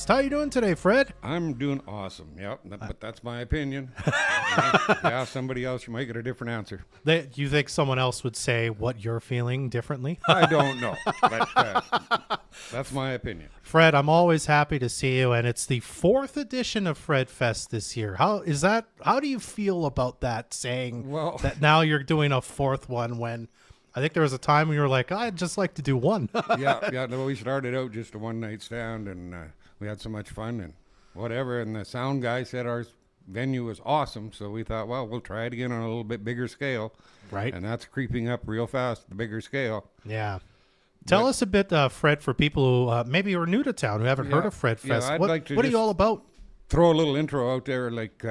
How you doing today, Fred? I'm doing awesome. Yep, but that's my opinion. Yeah, somebody else, you might get a different answer. You think someone else would say what you're feeling differently? I don't know, but that's my opinion. Fred, I'm always happy to see you, and it's the fourth edition of Fred Fest this year. How is that? How do you feel about that? Saying Well, that now you're doing a fourth one when I think there was a time when you were like, I'd just like to do one. yeah. No, we started out just a one night stand, and we had so much fun and whatever. And the sound guy said our venue was awesome, so we thought, well, we'll try it again on a little bit bigger scale. Right. And that's creeping up real fast, the bigger scale. Yeah. Tell us a bit, Fred, for people who maybe are new to town, who haven't heard of Fred Fest. I'd what like to what are you just all about? Throw a little intro out there. Like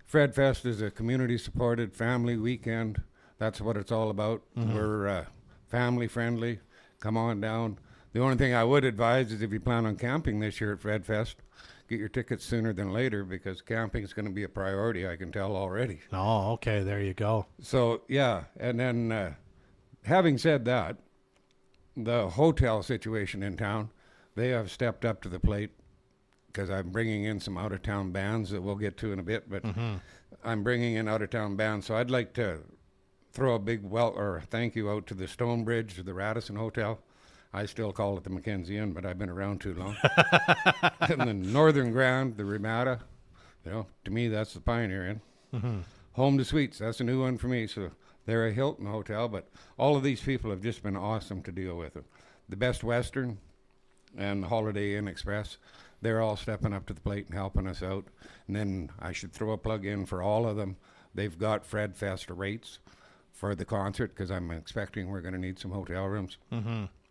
Fred Fest is a community-supported family weekend. That's what it's all about. We're family friendly. Come on down. The only thing I would advise is if you plan on camping this year at Fred Fest, get your tickets sooner than later because camping is going to be a priority, I can tell already. Oh, okay. There you go. So, yeah. And then having said that, the hotel situation in town, they have stepped up to the plate because I'm bringing in some out-of-town bands that we'll get to in a bit, but I'm bringing in out-of-town bands. So I'd like to throw a big thank you out to the Stonebridge, the Radisson Hotel. I still call it the Mackenzie Inn, but I've been around too long. And the Northern Grand, the Ramada, to me that's the Pioneer Inn. Home to Suites, that's a new one for me. So they're a Hilton hotel, but all of these people have just been awesome to deal with. The Best Western and the Holiday Inn Express, they're all stepping up to the plate and helping us out. And then I should throw a plug in for all of them. They've got Fred Fest rates for the concert because I'm expecting we're going to need some hotel rooms.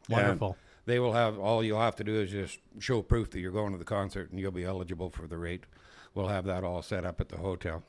Wonderful. And they will have, all you'll have to do is just show proof that you're going to the concert and you'll be eligible for the rate. We'll have that all set up at the hotel.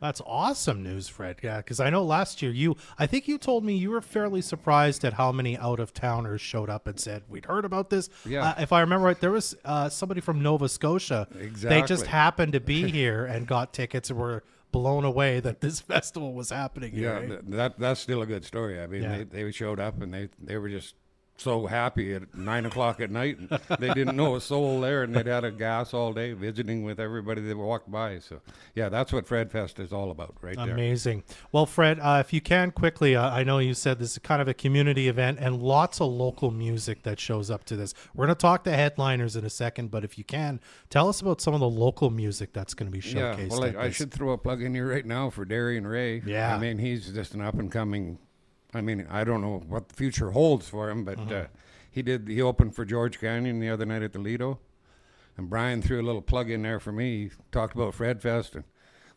That's awesome news, Fred. Yeah, because I know last year I think you told me you were fairly surprised at how many out-of-towners showed up and said, we'd heard about this. Yeah. If I remember right, there was somebody from Nova Scotia. Exactly. They just happened to be here and got tickets and were blown away that this festival was happening here. Yeah, Right? that's still a good story. I mean, Yeah. they showed up and they were just so happy at 9 o'clock at night. And they didn't know a soul there, and they'd had a gas all day visiting with everybody that walked by. So, yeah, that's what Fred Fest is all about right there. Amazing. Well, Fred, if you can quickly, I know you said this is kind of a community event and lots of local music that shows up to this. We're going to talk to headliners in a second, but if you can, tell us about some of the local music that's going to be showcased. Yeah, well, I should throw a plug in here right now for Darian Ray. Yeah. I mean, he's just an up-and-coming, I don't know what the future holds for him, but he opened for George Canyon the other night at the Lido, and Brian threw a little plug in there for me. He talked about Fred Fest, and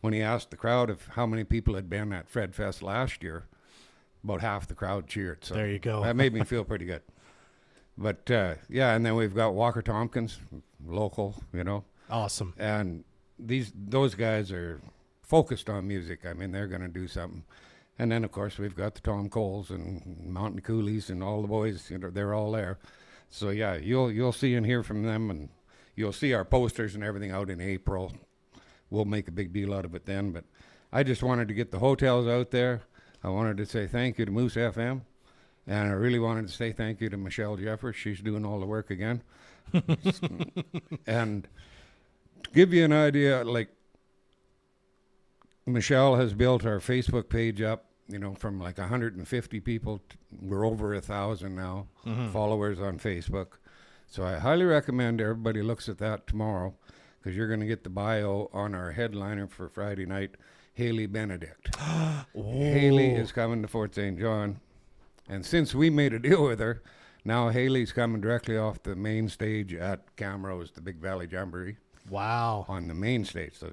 when he asked the crowd of how many people had been at Fred Fest last year, about half the crowd cheered. So there you go. That made me feel pretty good. But, yeah, and then we've got Walker Tompkins, local, Awesome. and those guys are focused on music. I mean, they're going to do something. And then, of course, we've got the Tom Coles and Mountain Coolies and all the boys. They're all there. So, yeah, you'll see and hear from them, and you'll see our posters and everything out in April. We'll make a big deal out of it then. But I just wanted to get the hotels out there. I wanted to say thank you to Moose FM. And I really wanted to say thank you to Michelle Jeffers. She's doing all the work again. And to give you an idea, like, Michelle has built our Facebook page up, from like 150 people. We're over 1,000 now followers on Facebook. So I highly recommend everybody looks at that tomorrow because you're going to get the bio on our headliner for Friday night, Haley Benedict. Haley is coming to Fort St. John. And since we made a deal with her, now Haley's coming directly off the main stage at Camrose, the Big Valley Jamboree. Wow. On the main stage. So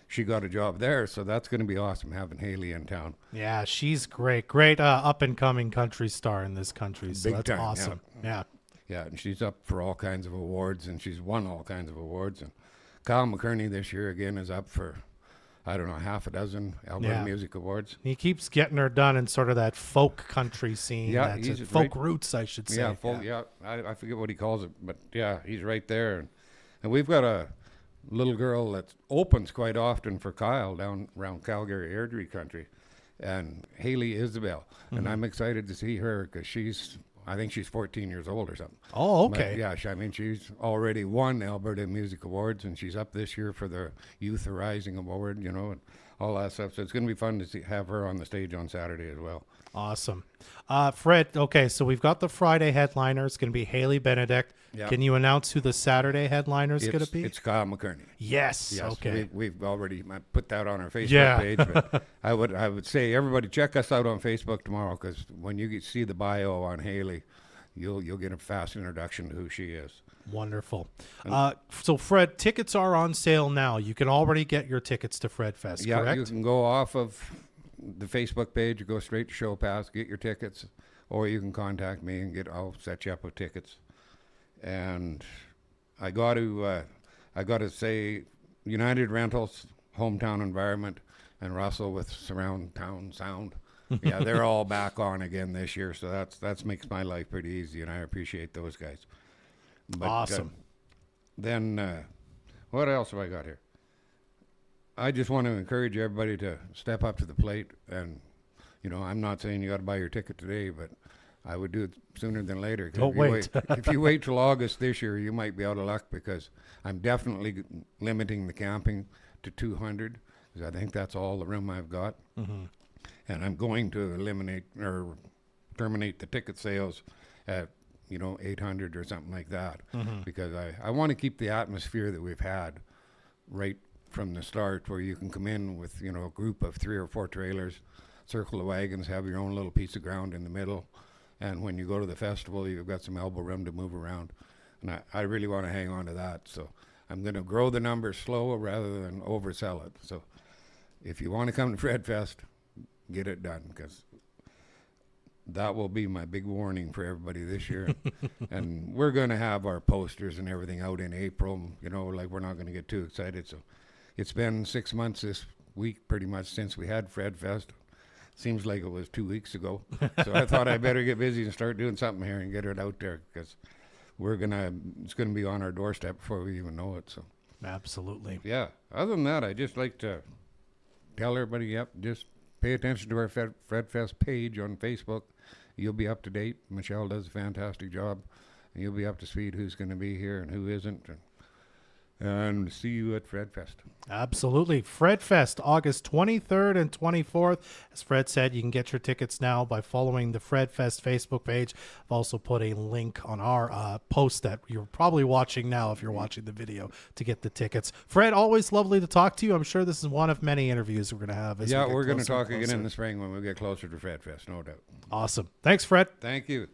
she got a job there, so that's going to be awesome having Haley in town. Yeah, she's great. Great up-and-coming country star in this country. So Big that's time, awesome. Yeah. Yeah, and she's up for all kinds of awards, and she's won all kinds of awards. And Kyle McCurney this year, again, is up for, half a dozen Alberta Music Awards. He keeps getting her done in sort of that folk country scene. Yeah, that's he's folk roots, I should say. Yeah, folk, I forget what he calls it, but, yeah, he's right there. And we've got a little girl that opens quite often for Kyle down around Calgary Airdrie country, and Haley Isabel. And I'm excited to see her because she's I think she's 14 years old or something. Oh, But, okay. yeah, I mean, she's already won Alberta Music Awards, and she's up this year for the Youth Rising Award, you know, and all that stuff. So it's going to be fun to have her on the stage on Saturday as well. Awesome. Fred, okay, so we've got the Friday headliner. It's going to be Haley Benedict. Yeah. Can you announce who the Saturday headliner is going to be? It's Kyle McCurney. Yes. Yes, Okay. we've already put that on our Facebook Yeah. page. But I would say everybody check us out on Facebook tomorrow, because when you see the bio on Haley, you'll get a fast introduction to who she is. Wonderful. So, Fred, tickets are on sale now. You can already get your tickets to Fred Fest, Yeah, correct? you can go off of the Facebook page, go straight to Show Pass, get your tickets, or you can contact me and I'll set you up with tickets. And I got to say, United Rentals, Hometown Environment, and Russell with Surround Town Sound. Yeah, they're all back on again this year, so that's makes my life pretty easy, and I appreciate those guys. But, Awesome. Then, what else have I got here? I just want to encourage everybody to step up to the plate, and you know, I'm not saying you got to buy your ticket today, but I would do it sooner than later. 'Cause Don't if you wait. if you wait till August this year, you might be out of luck, because I'm definitely limiting the camping to 200, because I think that's all the room I've got. Mm-hmm. And I'm going to eliminate or terminate the ticket sales at 800 or something like that, because I want to keep the atmosphere that we've had right from the start, where you can come in with a group of 3 or 4 trailers, circle the wagons, have your own little piece of ground in the middle, and when you go to the festival, you've got some elbow room to move around. And I really want to hang on to that, so I'm going to grow the numbers slow rather than oversell it. So if you want to come to Fred Fest, get it done, because that will be my big warning for everybody this year. And we're going to have our posters and everything out in April. Like, we're not going to get too excited. So it's been 6 months this week pretty much since we had Fred Fest. Seems like it was 2 weeks ago. So I thought I better get busy and start doing something here and get it out there, because it's going to be on our doorstep before we even know it. So Absolutely. yeah, other than that, I just like to tell everybody, just pay attention to our Fred Fest page on Facebook. You'll be up to date. Michelle does a fantastic job, and you'll be up to speed who's going to be here and who isn't. And see you at Fred Fest. Absolutely. Fred Fest, August 23rd and 24th. As Fred said, you can get your tickets now by following the Fred Fest Facebook page. I've also put a link on our post that you're probably watching now if you're watching the video to get the tickets. Fred, always lovely to talk to you. I'm sure this is one of many interviews we're going to have. Yeah, we're going to talk again in the spring when we get closer to Fred Fest, no doubt. Awesome. Thanks, Fred. Thank you.